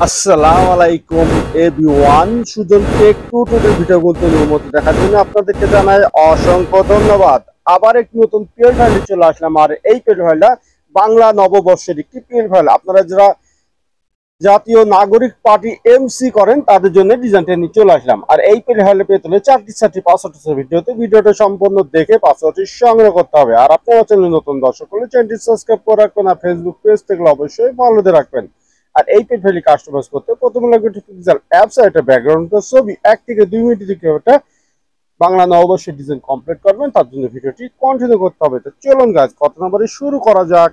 আসসালামু আলাইকুম everyone, Sujon tech tutorial video নতুন মতো দেখার জন্য আপনাদেরকে জানাই অসংখ্য ধন্যবাদ। আবার একটি নতুন পিএল ফাইলে চলে আসলাম। আর এই পিএল ফাইলটা বাংলা নববর্ষের একটি পিএল ফাইল। আপনারা যারা জাতীয় নাগরিক পার্টি এমসি করেন তাদের জন্য ডিজাইনটা নিয়ে চলে আসলাম। আর এই পিএল ফাইলে পেতে হলে চারটি পাসওয়ার্ড আছে ভিডিওটা সম্পূর্ণ দেখে পাসওয়ার্ডটি সংগ্রহ করতে হবে। আর আপনারা চ্যানেল নতুন দর্শক হলে চ্যানেলটি সাবস্ক্রাইব করে রাখবেন, আর ফেসবুক পেজ থেকে অবশ্যই ফলো দিয়ে রাখবেন। আর এই পেজ ফাইলটি কাস্টমাইজ করতে প্রথমে লাগবে পিক্সেল অ্যাপস আর একটা ব্যাকগ্রাউন্ড ছবি 1 থেকে 2 মিনিট থেকে ওটা বাংলা নববর্ষের ডিজাইন কমপ্লিট করবেন। তার জন্য ভিডিওটি কন্টিনিউ করতে হবে। তো চলুন গাইস, কত নম্বরে শুরু করা যাক।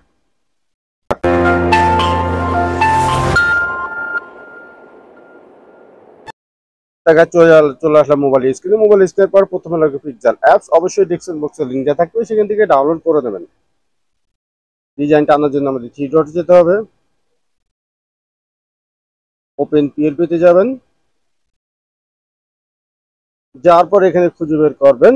দেখা চলে আসলাম মোবাইল স্ক্রিনের পর প্রথমে লাগবে পিক্সেল অ্যাপস। অবশ্যই ডেসক্রিপশন বক্সে লিংক দেওয়া থাকবে, সেখান থেকে ডাউনলোড করে নেবেন। ডিজাইনটা আনার জন্য আমাদের থ্রি ডটে যেতে হবে। ওপেন পিএলপি তে যাবেন, যাওয়ার পর এখানে খুঁজে বের করবেন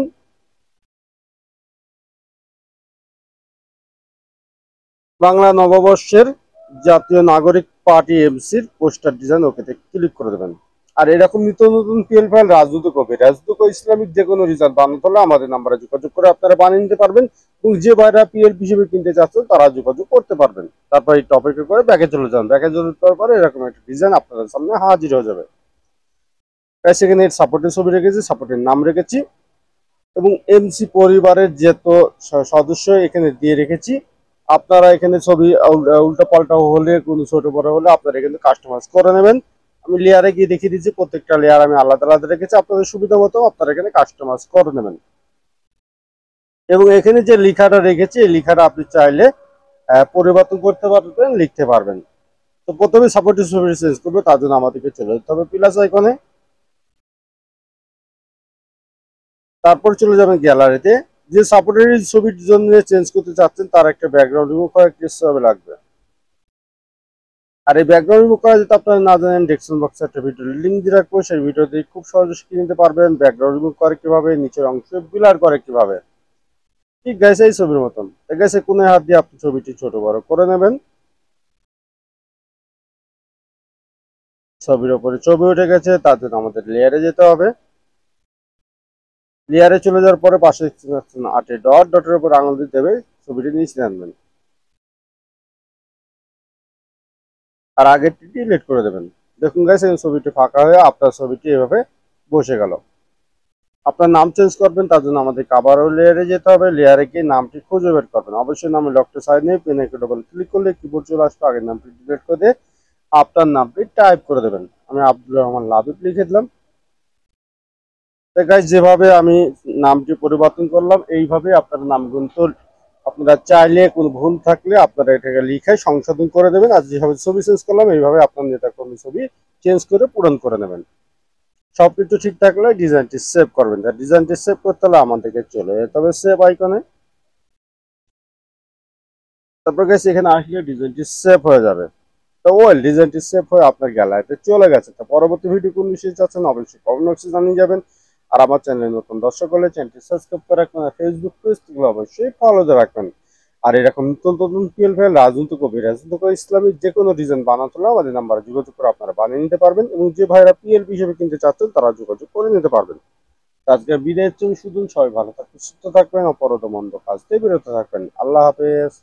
বাংলা নববর্ষের জাতীয় নাগরিক পার্টি এমসির পোস্টার ডিজাইন। ওকেতে ক্লিক করে দেবেন। আর এরকম নিত্য নতুন পিএল ফাইল রাজনৈতিক ও ইসলামিক যে কোনো রিজাল্ট বানাতে হলে আমাদের নাম্বারে যোগাযোগ করে আপনারা বানিয়ে নিতে পারবেন। এবং যে ভাইরা পিএল হিসেবে কিনতে চাচ্ছেন তারা যোগাযোগ করতে পারবেন। তারপর এই টপিকে করে ব্যাকে চলে যান। ব্যাকে চলে যাওয়ার পরে এরকম একটা ডিজাইন আপনাদের সামনে হাজির হয়ে যাবে। সেখানে সাপোর্টের ছবি রেখেছি, সাপোর্টের নাম রেখেছি এবং এমসি পরিবারের যত সদস্য এখানে দিয়ে রেখেছি। আপনারা এখানে ছবি উল্টা পাল্টা হলে কোনো ছোট বড় হলে আপনারা এখানে কাস্টমাইজ করে নেবেন। আমি লেয়ারে গিয়ে দেখিয়ে দিচ্ছি, প্রত্যেকটা লেয়ার আমি আলাদা আলাদা রেখেছি। আপনাদের সুবিধা মতো আপনারা এখানে কাস্টমাইজ করে নেবেন। এবং এখানে যে লেখাটা রেখেছি এই লেখাটা আপনি চাইলে পরিবর্তন করতে পারবেন, লিখতে পারবেন। তো প্রথমে সাপোর্টিভ ছবি চেঞ্জ করবে, তার জন্য আমাদেরকে চলে যেতে হবে প্লাস আইকনে। তারপর চলে যাবেন গ্যালারিতে। যে সাপোর্টের ছবির জন্য চেঞ্জ করতে চাচ্ছেন তার একটা ব্যাকগ্রাউন্ড রিমুভ করা হিসাবে লাগবে। আর এই ব্যাকগ্রাউন্ড রিমুভ করা যদি আপনারা না জানেন, ডেসক্রিপশন বক্সে একটা ভিডিও লিংক দিয়ে রাখবো, সেই ভিডিওতে খুব সহজে শিখে নিতে পারবেন ব্যাকগ্রাউন্ড রিমুভ করে কিভাবে, নিচের অংশ ব্লার করে কিভাবে। ঠিক গাইস, এই ছবির মতন গাইস কোন হাত দিয়ে আপনি ছবিটি ছোট বড় করে নেবেন। ছবির উপরে ছবি উঠে গেছে, তার জন্য আমাদের লেয়ারে যেতে হবে। লেয়ারে চলে যাওয়ার পরে পাশে আটে ডটের উপর আঙুল দিতে হবে, ছবিটি নিচে আনবেন আর আগেরটি ডিলিট করে দেবেন। দেখুন গাইস, এই ছবিটি ফাঁকা হয়ে আপনার ছবিটি এভাবে বসে গেল। আপনার নাম চেঞ্জ করবেন, তার জন্য আমাদের আবার লেয়ারে যেতে হবে। লেয়ারে গিয়ে নামটি খুঁজে বের করবেন। অবশ্যই নামে লকটা সাইড নিয়ে পেনে ডবল ক্লিক করলে কিবোর্ড চলে আসবে। আগের নামটি ডিলিট করে দিয়ে আপনার নামটি টাইপ করে দেবেন। আমি আব্দুল রহমান লাবিব লিখে দিলাম। গাইস, যেভাবে আমি নামটি পরিবর্তন করলাম এইভাবে আপনার নাম কিন্তু আপনারা চাইলে কোনো ভুল থাকলে আপনারা এটাকে লিখে সংশোধন করে দেবেন। আর যেভাবে ছবি চেঞ্জ করলাম এইভাবে আপনার নেতাকর্মী ছবি চেঞ্জ করে পূরণ করে নেবেন। সবকিছু ঠিক থাকলে ডিজাইনটি সেভ করবেন। ডিজাইনটি সেভ করতে হলে আমাদেরকে চলে যেতে হবে সেভ আইকনে। তারপর গেছে এখানে আসলে ডিজাইনটি সেভ হয়ে যাবে। তো ওয়েল, ডিজাইনটি সেভ হয়ে আপনার গ্যালারিতে চলে গেছে। তো পরবর্তী ভিডিও কোন বিষয়ে চাচ্ছেন অবশ্যই কমেন্ট বক্সে জানিয়ে যাবেন। আর আমার চ্যানেলে নতুন দর্শক হলে চ্যানেলটি সাবস্ক্রাইব করে রাখবেন, আর ফেসবুক পেজ থেকে অবশ্যই ফলো দিয়ে রাখবেন। আর এরকম নতুন নতুন পিএল ফাইল রাজনৈতিক ও ইসলামিক যে কোনো ডিজাইন বানাতে হলে আমাদের নাম্বারে যোগাযোগ করে আপনারা বানিয়ে নিতে পারবেন। এবং যে ভাইরা পিএল হিসেবে কিনতে চাচ্ছেন তারা যোগাযোগ করে নিতে পারবেন। আজকে বিদায়, শুধু সবাই ভালো থাকবেন, সুস্থ থাকবেন, অপরদ মন্দ কাজ থেকে বিরত থাকবেন। আল্লাহ হাফেজ।